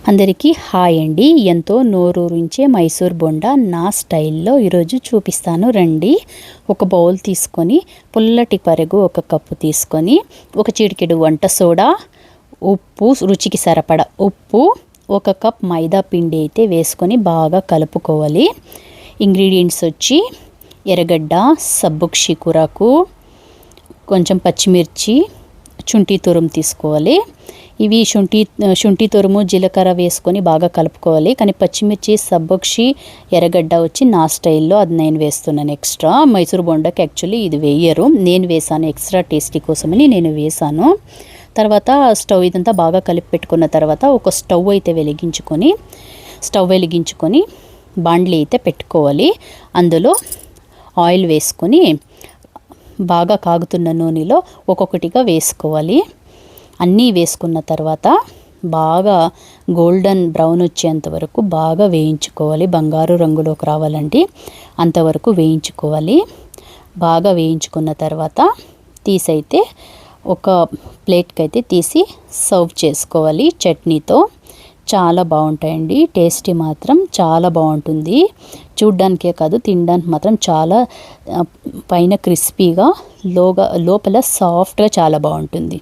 అందరికీ హాయ్ అండి. ఎంతో నోరూరించే మైసూర్ బోండా నా స్టైల్లో ఈరోజు చూపిస్తాను రండి. ఒక బౌల్ తీసుకొని పుల్లటి పెరుగు 1 కప్పు తీసుకొని, ఒక చిటికెడు వంట సోడా, ఉప్పు రుచికి సరిపడా ఉప్పు, 1 కప్ మైదా పిండి అయితే వేసుకొని బాగా కలుపుకోవాలి. ఇంగ్రీడియంట్స్ వచ్చి ఎర్రగడ్డ, సబ్బుక్షి కూరకు, కొంచెం పచ్చిమిర్చి, శుంఠి తురుము తీసుకోవాలి. ఇవి శుంఠి తురుము, జీలకర్ర వేసుకొని బాగా కలుపుకోవాలి. కానీ పచ్చిమిర్చి, సబ్బక్షి, ఎర్రగడ్డ వచ్చి నా స్టైల్లో అది నేను వేస్తున్నాను ఎక్స్ట్రా. మైసూర్ బొండకి యాక్చువల్లీ ఇది వేయరు, నేను వేసాను ఎక్స్ట్రా టేస్టీ కోసమని నేను వేసాను. తర్వాత స్టవ్ ఇదంతా బాగా కలిపి పెట్టుకున్న తర్వాత ఒక స్టవ్ వెలిగించుకొని బాండ్లీ అయితే పెట్టుకోవాలి. అందులో ఆయిల్ వేసుకొని బాగా కాగుతున్న నూనెలో ఒక్కొక్కటిగా వేసుకోవాలి. అన్నీ వేసుకున్న తర్వాత బాగా గోల్డెన్ బ్రౌన్ వచ్చేంత వరకు బాగా వేయించుకోవాలి. బంగారు రంగులోకి రావాలండి, అంతవరకు వేయించుకోవాలి. బాగా వేయించుకున్న తర్వాత తీసైతే ఒక ప్లేట్కి అయితే తీసి సర్వ్ చేసుకోవాలి చట్నీతో. చాలా బాగుంటాయండి, టేస్టీ మాత్రం చాలా బాగుంటుంది. చూడ్డానికే కాదు, తినడానికి మాత్రం చాలా పైన క్రిస్పీగా, లోపల సాఫ్ట్గా చాలా బాగుంటుంది.